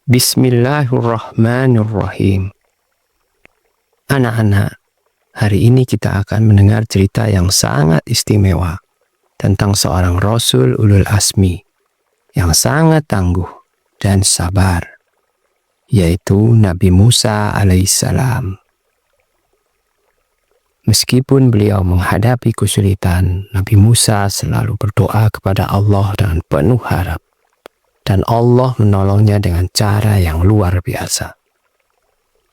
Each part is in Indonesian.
Bismillahirrahmanirrahim. Anak-anak, hari ini kita akan mendengar cerita yang sangat istimewa tentang seorang Rasul Ulul Azmi yang sangat tangguh dan sabar, yaitu Nabi Musa alaihissalam. Meskipun beliau menghadapi kesulitan, Nabi Musa selalu berdoa kepada Allah dengan penuh harap, dan Allah menolongnya dengan cara yang luar biasa.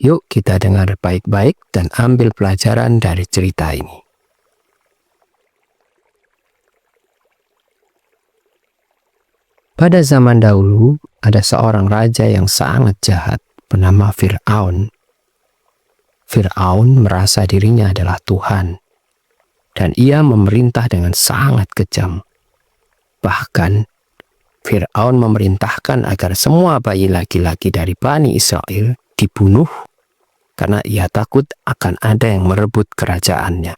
Yuk kita dengar baik-baik dan ambil pelajaran dari cerita ini. Pada zaman dahulu, ada seorang raja yang sangat jahat bernama Fir'aun. Fir'aun merasa dirinya adalah Tuhan, dan ia memerintah dengan sangat kejam. Bahkan, Fir'aun memerintahkan agar semua bayi laki-laki dari Bani Israel dibunuh karena ia takut akan ada yang merebut kerajaannya.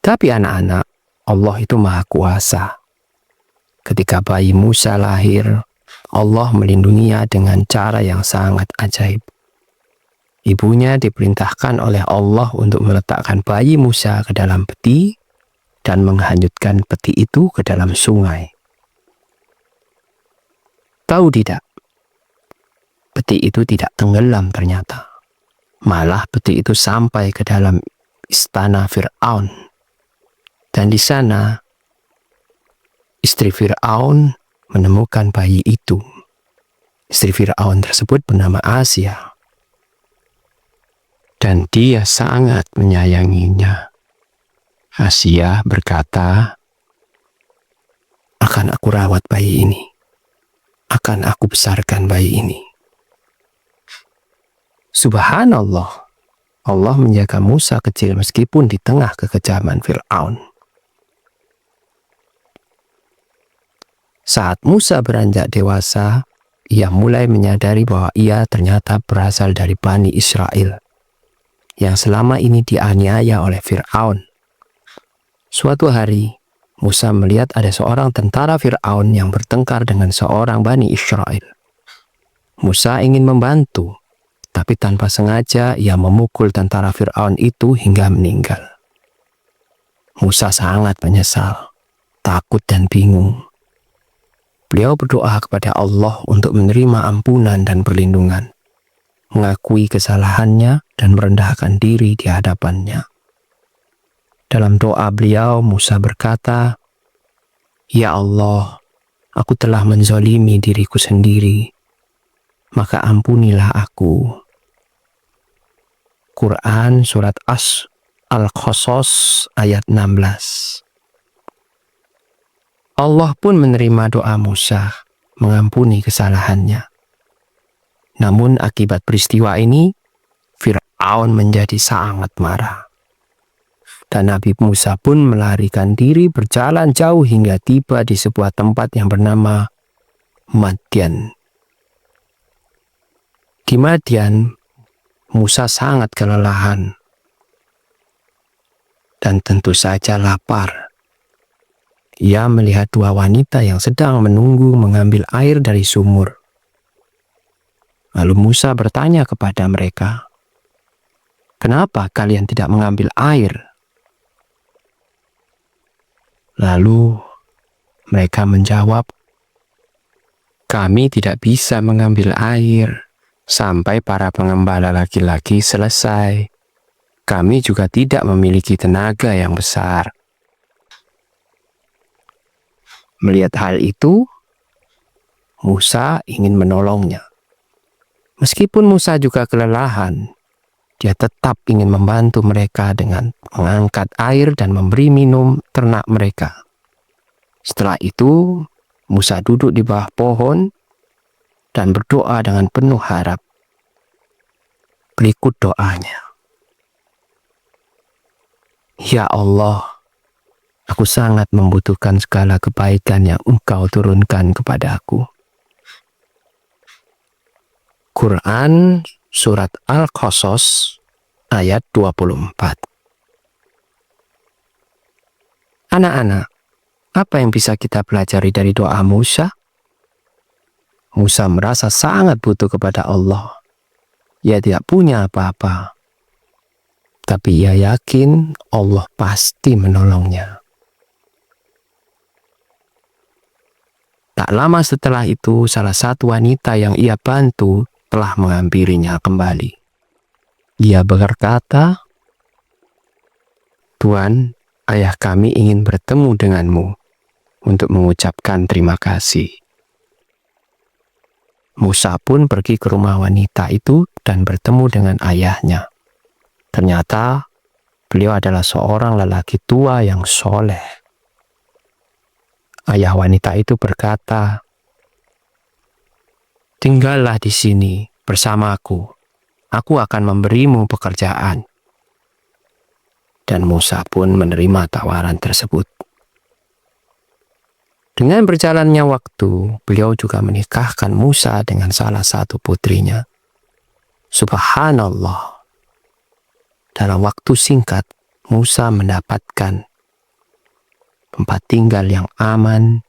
Tapi anak-anak, Allah itu Maha Kuasa. Ketika bayi Musa lahir, Allah melindunginya dengan cara yang sangat ajaib. Ibunya diperintahkan oleh Allah untuk meletakkan bayi Musa ke dalam peti dan menghanyutkan peti itu ke dalam sungai. Tahu tidak? Peti itu tidak tenggelam ternyata. Malah peti itu sampai ke dalam istana Fir'aun. Dan di sana, istri Fir'aun menemukan bayi itu. Istri Fir'aun tersebut bernama Asia. Dan dia sangat menyayanginya. Asia berkata, "Akan aku rawat bayi ini. Akan aku besarkan bayi ini." Subhanallah, Allah menjaga Musa kecil meskipun di tengah kekejaman Fir'aun. Saat Musa beranjak dewasa, ia mulai menyadari bahwa ia ternyata berasal dari Bani Israel, yang selama ini dianiaya oleh Fir'aun. Suatu hari, Musa melihat ada seorang tentara Fir'aun yang bertengkar dengan seorang Bani Israel. Musa ingin membantu, tapi tanpa sengaja ia memukul tentara Fir'aun itu hingga meninggal. Musa sangat menyesal, takut dan bingung. Beliau berdoa kepada Allah untuk menerima ampunan dan perlindungan, mengakui kesalahannya dan merendahkan diri di hadapannya. Dalam doa beliau, Musa berkata, "Ya Allah, aku telah menzalimi diriku sendiri, maka ampunilah aku." Quran Surat Al-Qasas ayat 16. Allah pun menerima doa Musa, mengampuni kesalahannya. Namun akibat peristiwa ini, Fir'aun menjadi sangat marah. Dan Nabi Musa pun melarikan diri berjalan jauh hingga tiba di sebuah tempat yang bernama Madyan. Di Madyan, Musa sangat kelelahan dan tentu saja lapar. Ia melihat dua wanita yang sedang menunggu mengambil air dari sumur. Lalu Musa bertanya kepada mereka, "Kenapa kalian tidak mengambil air?" Lalu mereka menjawab, "Kami tidak bisa mengambil air sampai para pengembala laki-laki selesai. Kami juga tidak memiliki tenaga yang besar." Melihat hal itu, Musa ingin menolongnya. Meskipun Musa juga kelelahan, dia tetap ingin membantu mereka dengan mengangkat air dan memberi minum ternak mereka. Setelah itu, Musa duduk di bawah pohon dan berdoa dengan penuh harap. Berikut doanya. "Ya Allah, aku sangat membutuhkan segala kebaikan yang Engkau turunkan kepadaku." Quran Surat Al-Qasas ayat 24. Anak-anak, apa yang bisa kita pelajari dari doa Musa? Musa merasa sangat butuh kepada Allah. Ia tidak punya apa-apa, tapi ia yakin Allah pasti menolongnya. Tak lama setelah itu, salah satu wanita yang ia bantu telah menghampirinya kembali. Ia berkata, "Tuan, ayah kami ingin bertemu denganmu untuk mengucapkan terima kasih." Musa pun pergi ke rumah wanita itu dan bertemu dengan ayahnya. Ternyata beliau adalah seorang lelaki tua yang soleh. Ayah wanita itu berkata, "Tinggallah di sini bersamaku. Aku akan memberimu pekerjaan." Dan Musa pun menerima tawaran tersebut. Dengan berjalannya waktu, beliau juga menikahkan Musa dengan salah satu putrinya. Subhanallah. Dalam waktu singkat, Musa mendapatkan tempat tinggal yang aman,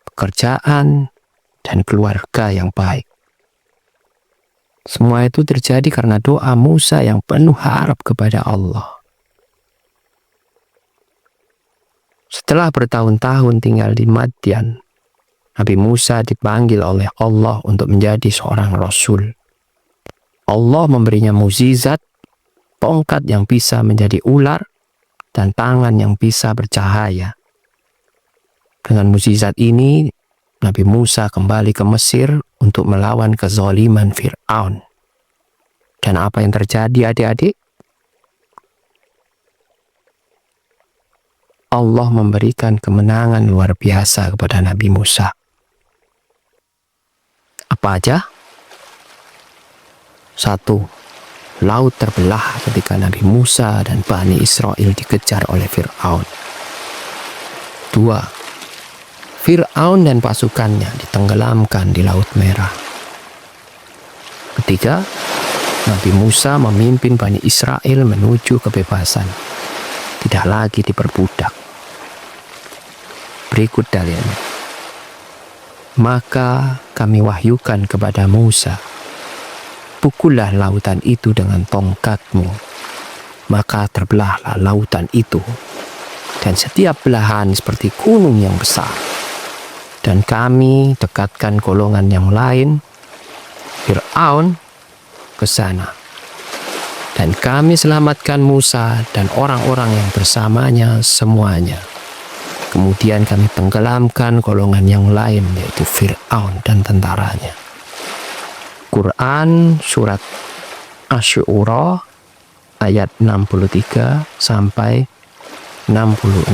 pekerjaan, dan keluarga yang baik. Semua itu terjadi karena doa Musa yang penuh harap kepada Allah. Setelah bertahun-tahun tinggal di Madian, Nabi Musa dipanggil oleh Allah untuk menjadi seorang rasul. Allah memberinya mukjizat, tongkat yang bisa menjadi ular, dan tangan yang bisa bercahaya. Dengan mukjizat ini, Nabi Musa kembali ke Mesir untuk melawan kezaliman Fir'aun. Dan apa yang terjadi, adik-adik? Allah memberikan kemenangan luar biasa kepada Nabi Musa. Apa aja? 1. Laut terbelah ketika Nabi Musa dan Bani Israel dikejar oleh Fir'aun. 2. Fir'aun dan pasukannya ditenggelamkan di Laut Merah. 3. Nabi Musa memimpin Bani Israel menuju kebebasan, tidak lagi diperbudak. Berikut dalilnya. Maka kami wahyukan kepada Musa, pukullah lautan itu dengan tongkatmu. Maka terbelahlah lautan itu, dan setiap belahan seperti gunung yang besar. Dan kami dekatkan golongan yang lain, Fir'aun, ke sana. Dan kami selamatkan Musa dan orang-orang yang bersamanya semuanya. Kemudian kami tenggelamkan golongan yang lain, yaitu Fir'aun dan tentaranya. Quran Surat Asy-Syu'ara ayat 63 sampai 66.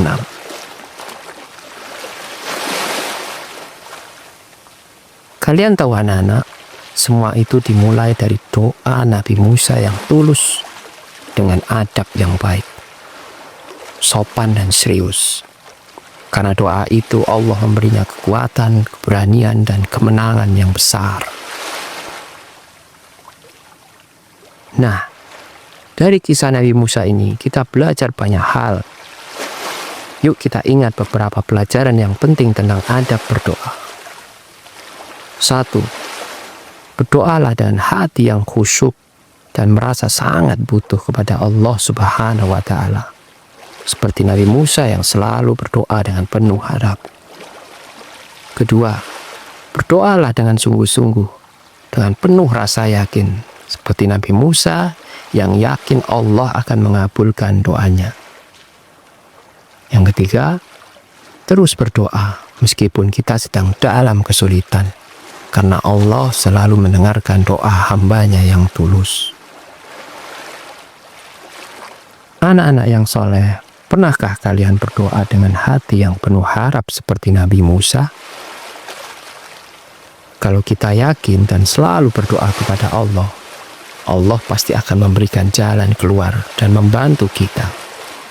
Kalian tahu anak-anak, semua itu dimulai dari doa Nabi Musa yang tulus dengan adab yang baik, sopan dan serius. Karena doa itu Allah memberinya kekuatan, keberanian, dan kemenangan yang besar. Nah, dari kisah Nabi Musa ini kita belajar banyak hal. Yuk kita ingat beberapa pelajaran yang penting tentang adab berdoa. 1. Berdoalah dengan hati yang khusyuk dan merasa sangat butuh kepada Allah Subhanahu wa Ta'ala, seperti Nabi Musa yang selalu berdoa dengan penuh harap. 2. Berdoalah dengan sungguh-sungguh, dengan penuh rasa yakin, seperti Nabi Musa yang yakin Allah akan mengabulkan doanya. Yang 3, terus berdoa meskipun kita sedang dalam kesulitan, karena Allah selalu mendengarkan doa hambanya yang tulus. Anak-anak yang soleh, pernahkah kalian berdoa dengan hati yang penuh harap seperti Nabi Musa? Kalau kita yakin dan selalu berdoa kepada Allah, Allah pasti akan memberikan jalan keluar dan membantu kita.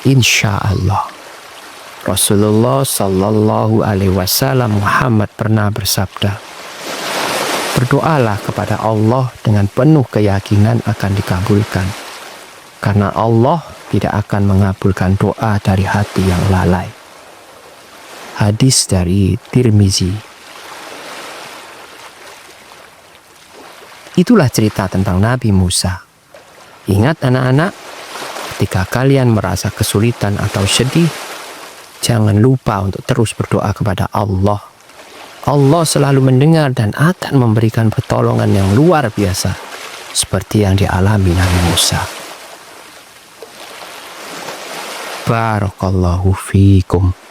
Insya Allah. Rasulullah Sallallahu Alaihi Wasallam Muhammad pernah bersabda, berdoalah kepada Allah dengan penuh keyakinan akan dikabulkan, karena Allah tidak akan mengabulkan doa dari hati yang lalai. Hadis dari Tirmizi. Itulah cerita tentang Nabi Musa. Ingat anak-anak, ketika kalian merasa kesulitan atau sedih, jangan lupa untuk terus berdoa kepada Allah. Allah selalu mendengar dan akan memberikan pertolongan yang luar biasa, seperti yang dialami Nabi Musa. Barakallahu fiikum.